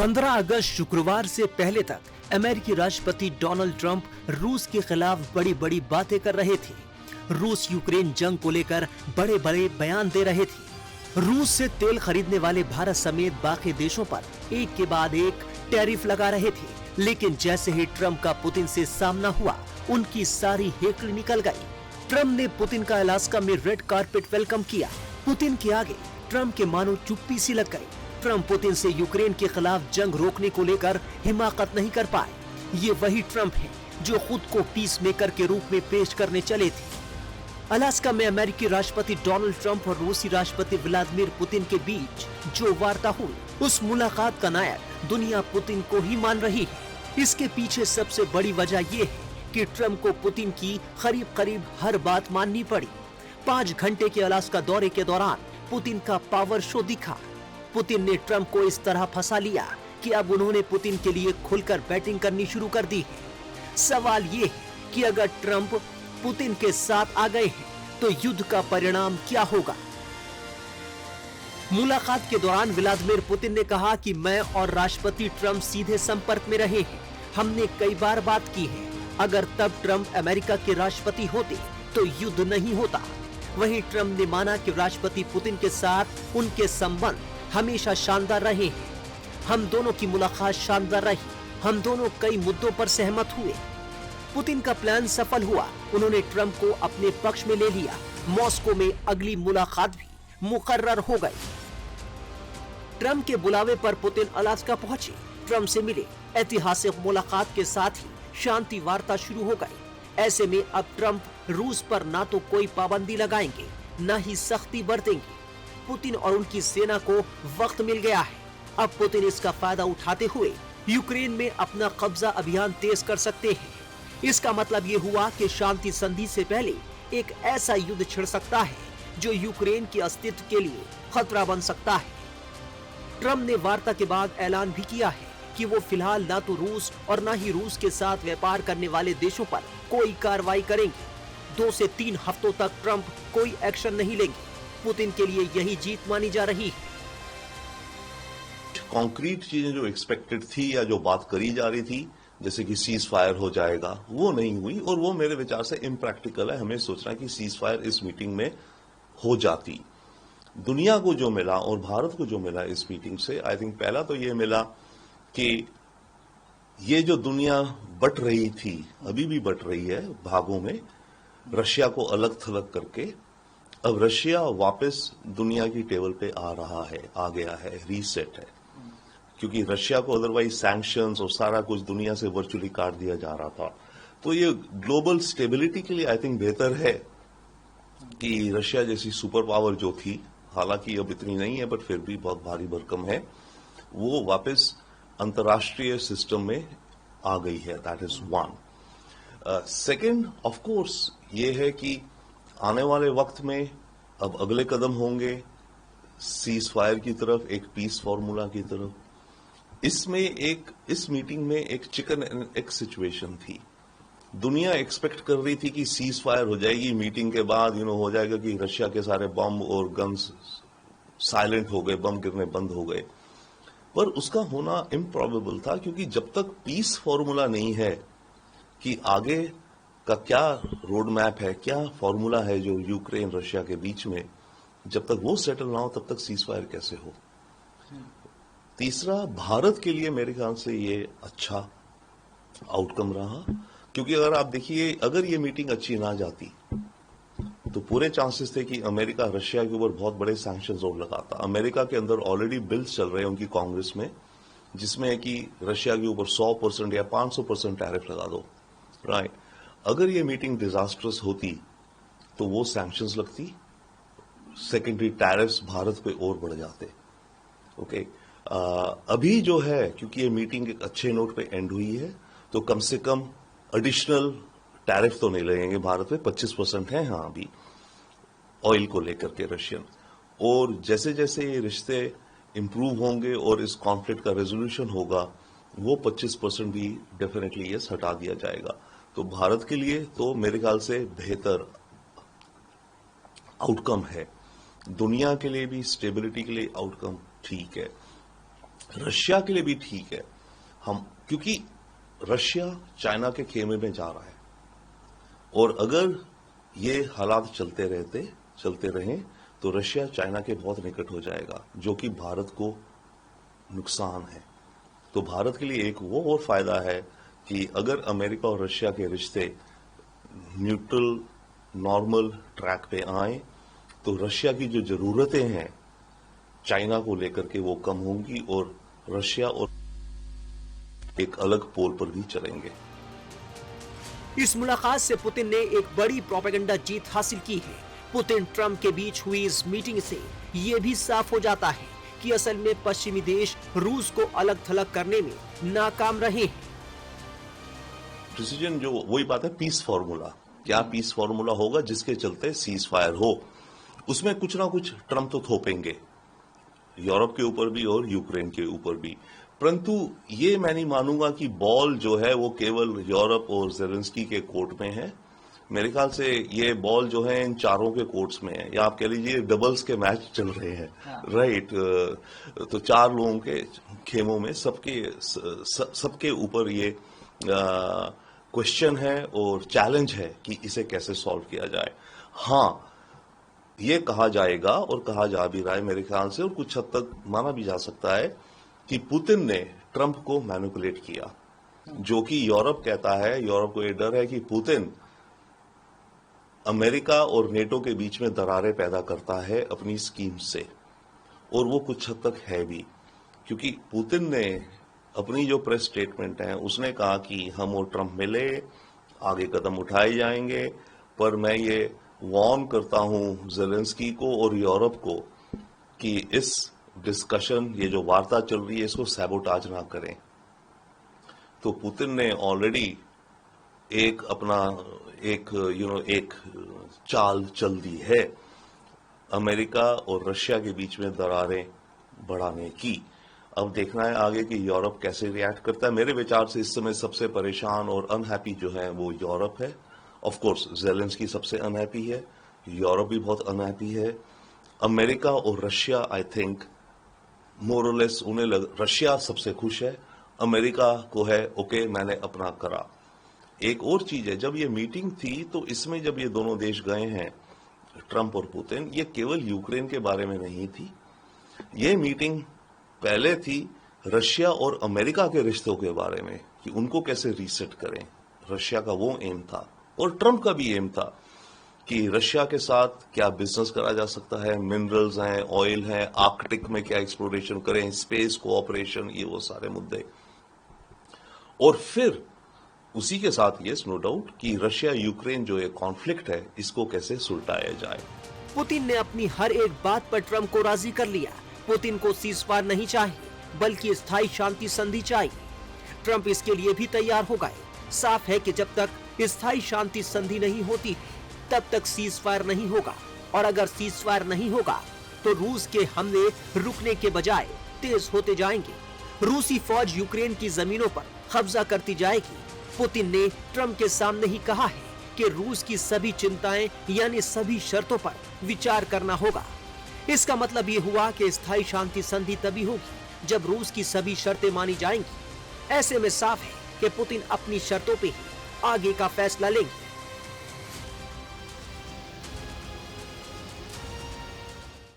15 अगस्त शुक्रवार से पहले तक अमेरिकी राष्ट्रपति डोनाल्ड ट्रंप रूस के खिलाफ बड़ी बड़ी बातें कर रहे थे। रूस यूक्रेन जंग को लेकर बड़े बड़े बयान दे रहे थे। रूस से तेल खरीदने वाले भारत समेत बाकी देशों पर एक के बाद एक टैरिफ लगा रहे थे, लेकिन जैसे ही ट्रंप का पुतिन से सामना हुआ, उनकी सारी हेकड़ी निकल गई। ट्रंप ने पुतिन का अलास्का में रेड कारपेट वेलकम किया। पुतिन के आगे ट्रंप के मानो चुप्पी सी लग गई। ट्रंप पुतिन से यूक्रेन के खिलाफ जंग रोकने को लेकर हिमाकत नहीं कर पाए। ये वही ट्रंप है जो खुद को पीस मेकर के रूप में पेश करने चले थे। अलास्का में अमेरिकी राष्ट्रपति डोनाल्ड ट्रंप और रूसी राष्ट्रपति व्लादिमीर पुतिन के बीच जो वार्ता हुई, उस मुलाकात का नायक दुनिया पुतिन को ही मान रही है। इसके पीछे सबसे बड़ी वजह ये है कि ट्रंप को पुतिन की करीब करीब हर बात माननी पड़ी। 5 घंटे के अलास्का दौरे के दौरान पुतिन का पावर शो दिखा। पुतिन ने ट्रंप को इस तरह फंसा लिया कि अब उन्होंने पुतिन के लिए खुलकर बैटिंग करनी शुरू कर दी है। सवाल ये है कि अगर ट्रंप पुतिन के साथ आ गए हैं तो युद्ध का परिणाम क्या होगा। मुलाकात के दौरान व्लादिमीर पुतिन ने कहा कि मैं और राष्ट्रपति ट्रंप सीधे संपर्क में रहे हैं। हमने कई बार बात की है। अगर तब ट्रंप अमेरिका के राष्ट्रपति होते तो युद्ध नहीं होता। वहीं ट्रंप ने माना कि राष्ट्रपति पुतिन के साथ उनके संबंध हमेशा शानदार रहे हैं। हम दोनों की मुलाकात शानदार रही। हम दोनों कई मुद्दों पर सहमत हुए। पुतिन का प्लान सफल हुआ। उन्होंने ट्रंप को अपने पक्ष में ले लिया। मॉस्को में अगली मुलाकात भी मुकर्रर हो गई। ट्रंप के बुलावे पर पुतिन अलास्का पहुंचे, ट्रंप से मिले। ऐतिहासिक मुलाकात के साथ ही शांति वार्ता शुरू हो गई। ऐसे में अब ट्रंप रूस पर ना तो कोई पाबंदी लगाएंगे, न ही सख्ती बरतेंगे। पुतिन और उनकी सेना को वक्त मिल गया है। अब पुतिन इसका फायदा उठाते हुए यूक्रेन में अपना कब्जा अभियान तेज कर सकते हैं। इसका मतलब ये हुआ कि शांति संधि से पहले एक ऐसा युद्ध छिड़ सकता है जो यूक्रेन के अस्तित्व के लिए खतरा बन सकता है। ट्रंप ने वार्ता के बाद ऐलान भी किया है कि वो फिलहाल ना तो रूस और ना ही रूस के साथ व्यापार करने वाले देशों पर कोई कार्रवाई करेंगे। 2 से 3 हफ्तों तक ट्रंप कोई एक्शन नहीं लेंगे। पुतिन के लिए यही जीत मानी जा रही है। कॉन्क्रीट चीजें जो एक्सपेक्टेड थी या जो बात करी जा रही थी, जैसे कि सीज फायर हो जाएगा, वो नहीं हुई और वो मेरे विचार से इम्प्रैक्टिकल है। हमें सोचना कि सीज फायर इस मीटिंग में हो जाती। दुनिया को जो मिला और भारत को जो मिला इस मीटिंग से, आई थिंक पहला तो ये मिला कि ये जो दुनिया बट रही थी, अभी भी बट रही है भागों में, रशिया को अलग थलग करके अब रशिया वापस दुनिया की टेबल पे आ रहा है, आ गया है, रीसेट है। क्योंकि रशिया को अदरवाइज सैंक्शंस और सारा कुछ दुनिया से वर्चुअली काट दिया जा रहा था। तो ये ग्लोबल स्टेबिलिटी के लिए आई थिंक बेहतर है कि रशिया जैसी सुपर पावर जो थी, हालांकि अब इतनी नहीं है बट फिर भी बहुत भारी भरकम है, वो वापस अंतर्राष्ट्रीय सिस्टम में आ गई है। That is one. Second, of course ये है कि आने वाले वक्त में अब अगले कदम होंगे सीज फायर की तरफ, एक पीस फॉर्मूला की तरफ। इस मीटिंग में एक चिकन एंड एग सिचुएशन थी। दुनिया एक्सपेक्ट कर रही थी कि सीज फायर हो जाएगी, मीटिंग के बाद हो जाएगा कि रशिया के सारे बम और गन्स साइलेंट हो गए, बम गिरने बंद हो गए। पर उसका होना इम्प्रॉबेबल था, क्योंकि जब तक पीस फॉर्मूला नहीं है कि आगे का क्या रोड मैप है, क्या फॉर्मूला है जो यूक्रेन रशिया के बीच में, जब तक वो सेटल ना हो तब तक सीज फायर कैसे हो। तीसरा, भारत के लिए मेरे ख्याल से ये अच्छा आउटकम रहा, क्योंकि अगर आप देखिए, अगर ये मीटिंग अच्छी ना जाती तो पूरे चांसेस थे कि अमेरिका रशिया के ऊपर बहुत बड़े सैंक्शंस और लगाता। अमेरिका के अंदर ऑलरेडी बिल्स चल रहे हैं उनकी कांग्रेस में, जिसमें है कि रशिया के ऊपर 100% या 500% टैरिफ लगा दो, राइट। अगर ये मीटिंग डिजास्टरस होती तो वो सैंक्शंस लगती, सेकेंडरी टैरिफ्स भारत पे और बढ़ जाते। ओके, अभी जो है, क्योंकि ये मीटिंग एक अच्छे नोट पे एंड हुई है, तो कम से कम एडिशनल टैरिफ तो नहीं लगेंगे भारत पे। 25% है हाँ अभी ऑयल को लेकर के रशियन, और जैसे जैसे ये रिश्ते इंप्रूव होंगे और इस कॉन्फ्लिक्ट का रेजोल्यूशन होगा, वो 25% भी डेफिनेटली ये हटा दिया जाएगा। तो भारत के लिए तो मेरे ख्याल से बेहतर आउटकम है। दुनिया के लिए भी, स्टेबिलिटी के लिए आउटकम ठीक है। रशिया के लिए भी ठीक है, हम क्योंकि रशिया चाइना के खेमे में जा रहा है, और अगर ये हालात चलते रहें तो रशिया चाइना के बहुत निकट हो जाएगा, जो कि भारत को नुकसान है। तो भारत के लिए एक वो और फायदा है कि अगर अमेरिका और रशिया के रिश्ते न्यूट्रल नॉर्मल ट्रैक पे आए तो रशिया की जो जरूरतें हैं चाइना को लेकर के वो कम होंगी, और रशिया और एक अलग पोल पर भी चलेंगे। इस मुलाकात से पुतिन ने एक बड़ी प्रोपेगेंडा जीत हासिल की है। पुतिन ट्रंप के बीच हुई इस मीटिंग से ये भी साफ हो जाता है कि असल में पश्चिमी देश रूस को अलग थलग करने में नाकाम रहे हैं। प्रिसीजन जो वही बात है, पीस फार्मूला, क्या पीस फार्मूला होगा जिसके चलते सीज फायर हो, उसमें कुछ ना कुछ ट्रंप तो थोपेंगे, यूरोप के ऊपर भी और यूक्रेन के ऊपर भी। परंतु ये मैं नहीं मानूंगा कि बॉल जो है वो केवल यूरोप और जेलेंस्की के कोर्ट में है। मेरे ख्याल से ये बॉल जो है इन चारों के कोर्ट्स में है, या आप कह लीजिए डबल्स के मैच चल रहे हैं। हाँ। राइट, तो चार लोगों के खेमों में सबके ऊपर ये क्वेश्चन है और चैलेंज है कि इसे कैसे सॉल्व किया जाए। हाँ, ये कहा जाएगा और कहा जा भी रहा है मेरे ख्याल से, और कुछ हद तक माना भी जा सकता है कि पुतिन ने ट्रंप को मैनिपुलेट किया, जो कि यूरोप कहता है, यूरोप को ये डर है कि पुतिन अमेरिका और नेटो के बीच में दरारें पैदा करता है अपनी स्कीम से, और वो कुछ हद तक है भी, क्योंकि पुतिन ने अपनी जो प्रेस स्टेटमेंट है उसने कहा कि हम और ट्रंप मिले, आगे कदम उठाए जाएंगे, पर मैं ये वार्न करता हूं जेलेंस्की को और यूरोप को कि इस डिस्कशन, ये जो वार्ता चल रही है, इसको सैबोटाज ना करें। तो पुतिन ने ऑलरेडी एक चाल चल दी है अमेरिका और रशिया के बीच में दरारें बढ़ाने की। अब देखना है आगे कि यूरोप कैसे रिएक्ट करता है। मेरे विचार से इस समय सबसे परेशान और अनहैप्पी जो है वो यूरोप है। ऑफ कोर्स जेलेंस्की सबसे अनहैप्पी है, यूरोप भी बहुत अनहैप्पी है। अमेरिका और रशिया आई थिंक मोर और लेस रशिया सबसे खुश है, अमेरिका को है ओके मैंने अपना करा। एक और चीज है, जब ये मीटिंग थी तो इसमें जब ये दोनों देश गए हैं ट्रंप और पुतिन, ये केवल यूक्रेन के बारे में नहीं थी, ये मीटिंग पहले थी रशिया और अमेरिका के रिश्तों के बारे में कि उनको कैसे रीसेट करें। रशिया का वो एम था और ट्रंप का भी एम था कि रशिया के साथ क्या बिजनेस करा जा सकता है, मिनरल्स हैं, ऑयल है, आर्कटिक में क्या एक्सप्लोरेशन करें, स्पेस कोऑपरेशन, ये वो सारे मुद्दे। और फिर उसी के साथ ये नो डाउट कि रशिया यूक्रेन जो ये कॉन्फ्लिक्ट है इसको कैसे सुलटाया जाए। पुतिन ने अपनी हर एक बात पर ट्रंप को राजी कर लिया। पुतिन को सीजफायर नहीं चाहिए बल्कि स्थायी शांति संधि चाहिए। ट्रंप इसके लिए भी तैयार हो गए। साफ है कि जब तक स्थायी शांति संधि नहीं होती है तब तक सीजफायर नहीं होगा, और अगर सीजफायर नहीं होगा तो रूस के हमले रुकने के बजाय तेज होते जाएंगे। रूसी फौज यूक्रेन की जमीनों पर कब्जा करती जाएगी। पुतिन ने ट्रंप के सामने ही कहा है कि रूस की सभी चिंताएं यानी सभी शर्तों पर विचार करना होगा। इसका मतलब ये हुआ कि स्थायी शांति संधि तभी होगी जब रूस की सभी शर्तें मानी जाएंगी। ऐसे में साफ है कि पुतिन अपनी शर्तों पे ही आगे का फैसला लेंगे।